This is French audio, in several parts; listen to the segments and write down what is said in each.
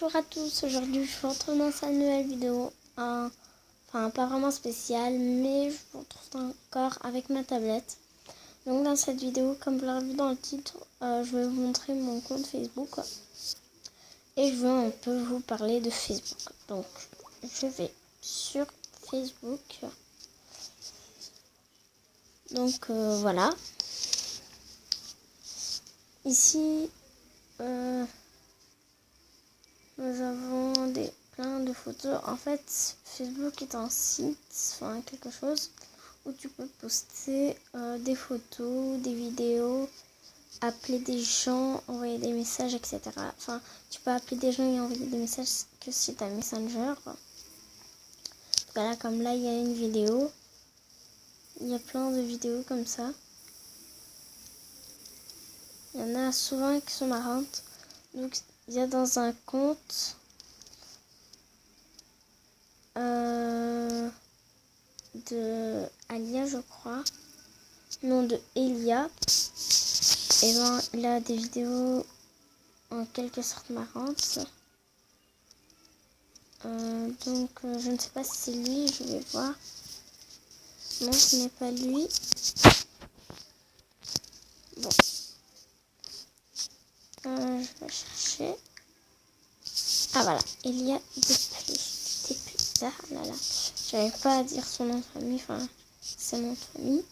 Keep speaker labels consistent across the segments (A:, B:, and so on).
A: Bonjour à tous, aujourd'hui je vous retrouve dans cette nouvelle vidéo, enfin pas vraiment spéciale, mais je vous retrouve encore avec ma tablette. Donc dans cette vidéo, comme vous l'avez vu dans le titre, je vais vous montrer mon compte Facebook et je veux un peu vous parler de Facebook. Donc je vais sur Facebook, donc voilà, ici nous avons plein de photos. En fait, Facebook est un site, enfin quelque chose où tu peux poster des photos, des vidéos, appeler des gens, envoyer des messages, etc. Enfin, tu peux appeler des gens et envoyer des messages que si tu as Messenger. Voilà, comme là, il y a une vidéo. Il y a plein de vidéos comme ça. Il y en a souvent qui sont marrantes. Donc, il y a dans un compte de Alia, je crois. Non, de Elia. Et ben, il a des vidéos en quelque sorte marrantes. Donc, je ne sais pas si c'est lui, je vais voir. Non, ce n'est pas lui. Bon. Je vais chercher. Ah, voilà. Elia Depli. Ah là là. J'arrive pas à dire son nom de famille. Enfin, c'est mon nom de famille.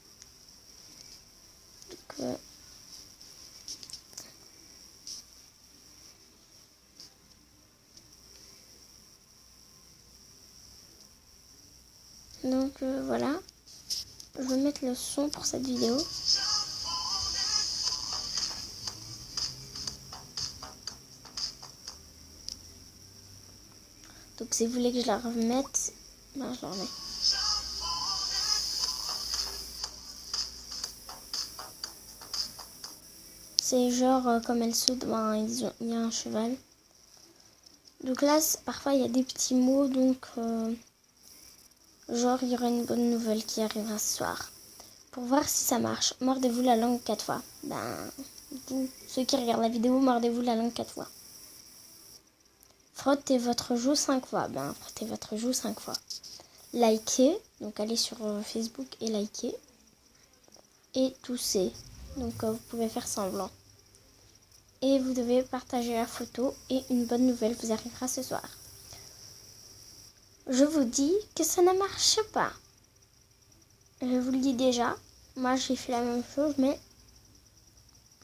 A: Donc, voilà. Je vais mettre le son pour cette vidéo. Donc si vous voulez que je la remette, ben je la remets. C'est genre comme elle saute, ben, il y a un cheval. Donc là, parfois il y a des petits mots, donc genre il y aura une bonne nouvelle qui arrivera ce soir. Pour voir si ça marche, mordez-vous la langue 4 fois. Ben, vous, ceux qui regardent la vidéo, mordez-vous la langue 4 fois. Frottez votre joue 5 fois. Ben, frottez votre joue 5 fois. Likez, donc allez sur Facebook et likez. Et toussez, donc vous pouvez faire semblant. Et vous devez partager la photo et une bonne nouvelle vous arrivera ce soir. Je vous dis que ça ne marche pas. Je vous le dis déjà, moi j'ai fait la même chose, mais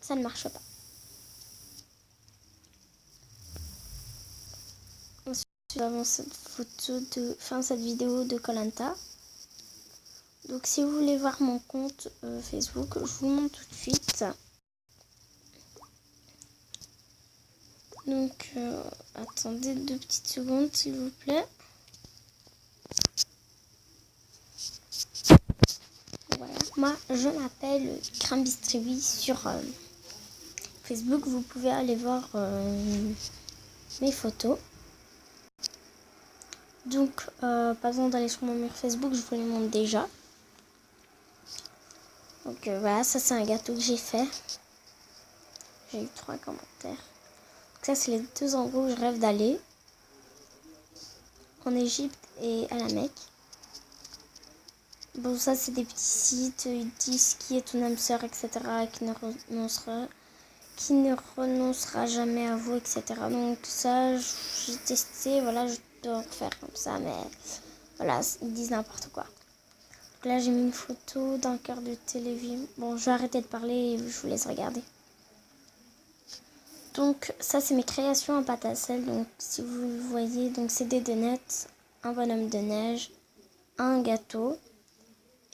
A: ça ne marche pas. Ensuite, nous avons cette cette vidéo de Koh Lanta. Donc si vous voulez voir mon compte Facebook, je vous montre tout de suite. Donc attendez 2 petites secondes s'il vous plaît. Voilà. Moi je m'appelle Crambistrivi sur Facebook. Vous pouvez aller voir mes photos. Donc pas besoin d'aller sur mon mur Facebook, je vous les montre déjà. Donc voilà, ça c'est un gâteau que j'ai fait. J'ai eu 3 commentaires. Donc ça c'est les 2 endroits où je rêve d'aller. En Égypte et à la Mecque. Bon, ça c'est des petits sites, ils disent qui est ton âme sœur, etc. Qui ne renoncera jamais à vous, etc. Donc ça, j'ai testé, voilà, je dois faire comme ça, mais voilà, ils disent n'importe quoi. Donc là, j'ai mis une photo d'un cœur de télévision. Bon, je vais arrêter de parler et je vous laisse regarder. Donc ça, c'est mes créations en pâte à sel. Donc si vous voyez, donc c'est des donuts, un bonhomme de neige, un gâteau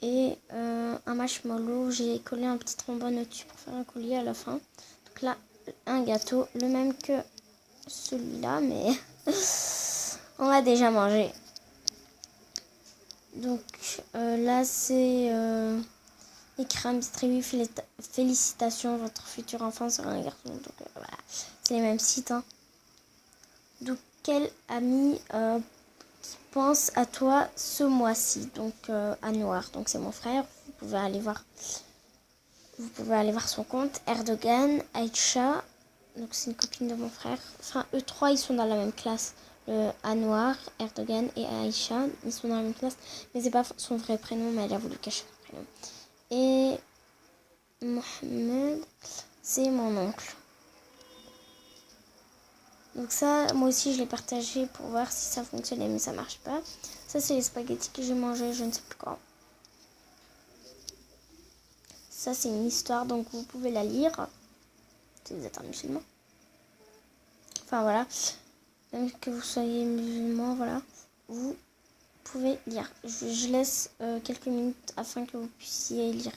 A: et un marshmallow. J'ai collé un petit trombone au-dessus pour faire un collier à la fin. Donc là, un gâteau, le même que celui-là, mais on l'a déjà mangé. Donc là, c'est Ikram distribue, félicitations, votre futur enfant sera un garçon. Donc voilà, c'est les mêmes sites. Hein. Donc quel ami pense à toi ce mois-ci? Donc Anouar, donc c'est mon frère. Vous pouvez aller voir son compte. Erdogan, Aïcha, Donc c'est une copine de mon frère. Enfin, eux trois, ils sont dans la même classe. Anwar, Erdogan et Aïcha, ils sont dans la même classe. Mais c'est pas son vrai prénom, mais elle a voulu cacher son prénom. Et Mohamed, c'est mon oncle. Donc ça, moi aussi, je l'ai partagé pour voir si ça fonctionnait, mais ça marche pas. Ça, c'est les spaghettis que j'ai mangés, je ne sais plus quand. Ça, c'est une histoire, donc vous pouvez la lire. Si vous êtes un musulman. Enfin, voilà. Même que vous soyez musulman, voilà. Vous pouvez lire. Je laisse quelques minutes afin que vous puissiez lire.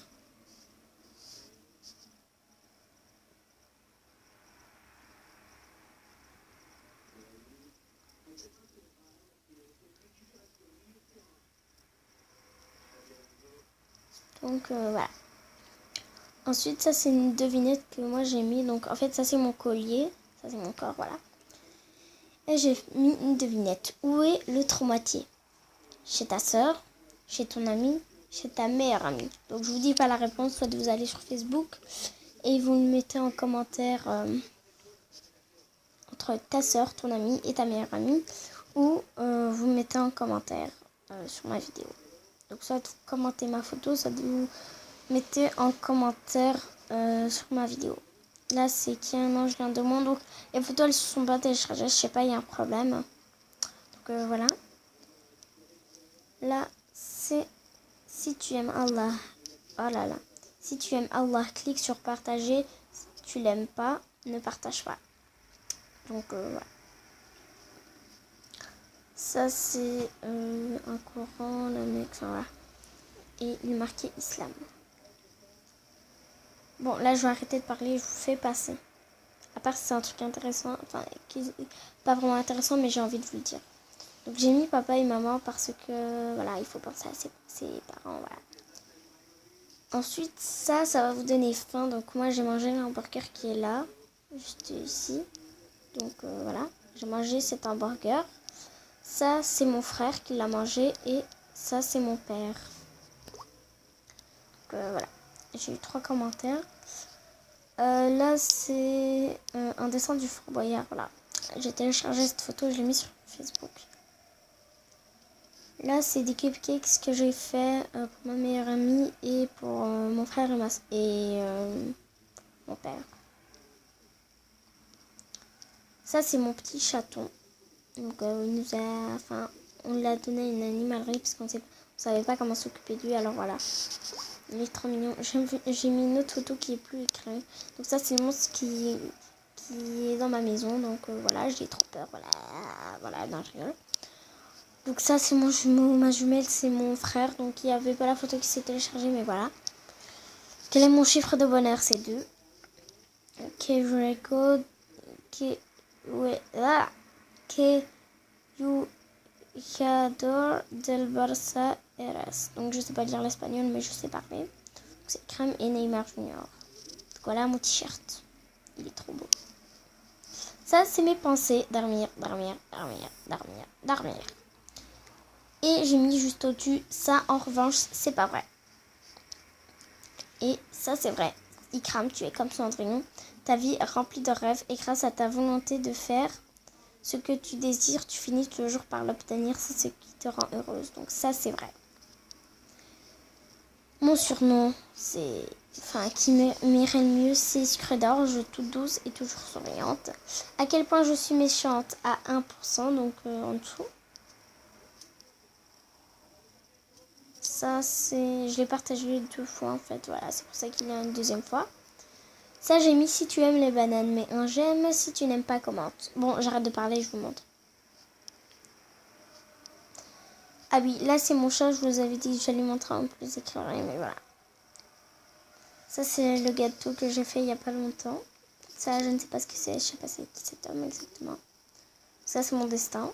A: Donc, voilà. Ensuite, ça, c'est une devinette que moi, j'ai mis. Donc, en fait, ça, c'est mon collier. Ça, c'est mon corps, voilà. Et j'ai mis une devinette. Où est l'autre moitié? Chez ta sœur, chez ton ami, chez ta meilleure amie. Donc, je vous dis pas la réponse. Soit vous allez sur Facebook et vous le mettez en commentaire entre ta sœur, ton ami et ta meilleure amie. Ou vous mettez en commentaire sur ma vidéo. Donc, soit vous commentez ma photo, soit vous mettez en commentaire sur ma vidéo. Là, c'est qu'il y a un ange vient de monde. Donc, les photos, elles se sont pas téléchargées. Je sais pas, il y a un problème. Donc, voilà. Là, c'est si tu aimes Allah. Oh là là. Si tu aimes Allah, clique sur partager. Si tu l'aimes pas, ne partage pas. Donc, voilà. Ça, c'est un Coran, le mec, enfin, voilà. Et il est marqué Islam. Bon, là, je vais arrêter de parler. Je vous fais passer. À part si c'est un truc intéressant, enfin, pas vraiment intéressant, mais j'ai envie de vous le dire. Donc j'ai mis papa et maman parce que, voilà, il faut penser à ses parents, voilà. Ensuite, ça va vous donner faim. Donc moi, j'ai mangé un hamburger qui est là, juste ici. Donc voilà, j'ai mangé cet hamburger. Ça, c'est mon frère qui l'a mangé et ça, c'est mon père. Donc voilà, j'ai eu 3 commentaires. Là, c'est un dessin du Fort Boyard. Voilà. J'ai téléchargé cette photo, je l'ai mis sur Facebook. Là, c'est des cupcakes que j'ai fait pour ma meilleure amie et pour mon frère et mon père. Ça, c'est mon petit chaton. Donc, on l'a donné à une animalerie parce qu'on ne savait pas comment s'occuper de lui. Alors voilà. Il est trop mignon. J'ai mis une autre photo qui est plus éclairée. Donc ça, c'est le monstre qui est dans ma maison. Donc voilà, j'ai trop peur. Voilà, non, je rigole. Donc ça, c'est mon jumeau. Ma jumelle, c'est mon frère. Donc il n'y avait pas la photo qui s'est téléchargée, mais voilà. Quel est mon chiffre de bonheur? C'est 2. Que je regarde. Que you jugador del Barça eres. Donc je sais pas lire l'espagnol, mais je sais parler. C'est Crème et Neymar Junior. Donc voilà mon t-shirt. Il est trop beau. Ça, c'est mes pensées. Dormir, dormir, dormir, dormir, dormir. Et j'ai mis juste au-dessus. Ça, en revanche, c'est pas vrai. Et ça, c'est vrai. Ikram, tu es comme Cendrillon. Ta vie est remplie de rêves et grâce à ta volonté de faire ce que tu désires, tu finis toujours par l'obtenir. C'est ce qui te rend heureuse. Donc ça, c'est vrai. Mon surnom, qui m'irait le mieux, c'est Sucre d'Orge, toute douce et toujours souriante. À quel point je suis méchante? À 1%, donc en dessous. Ça, je l'ai partagé 2 fois en fait, voilà, c'est pour ça qu'il y a une deuxième fois. Ça, j'ai mis si tu aimes les bananes, mais un j'aime, si tu n'aimes pas, commente. Bon, j'arrête de parler, je vous montre. Ah oui, là c'est mon chat, je vous avais dit que j'allais montrer un peu plus éclairé, mais voilà. Ça, c'est le gâteau que j'ai fait il n'y a pas longtemps. Ça, je ne sais pas ce que c'est, je ne sais pas c'est qui cet homme exactement. Ça, c'est mon destin.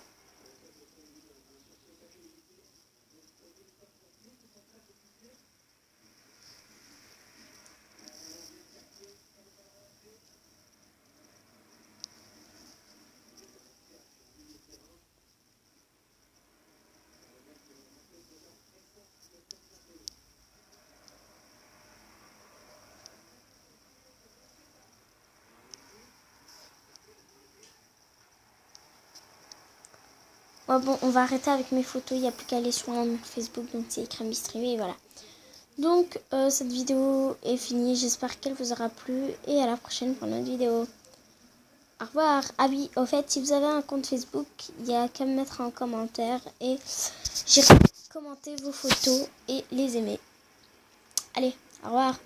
A: Ouais, bon, on va arrêter avec mes photos. Il n'y a plus qu'à aller sur mon Facebook. Donc, c'est Écrémie Streamée. Et voilà. Donc, cette vidéo est finie. J'espère qu'elle vous aura plu. Et à la prochaine pour une autre vidéo. Au revoir. Ah oui, au fait, si vous avez un compte Facebook, il n'y a qu'à me mettre en commentaire. Et j'irai commenter vos photos et les aimer. Allez, au revoir.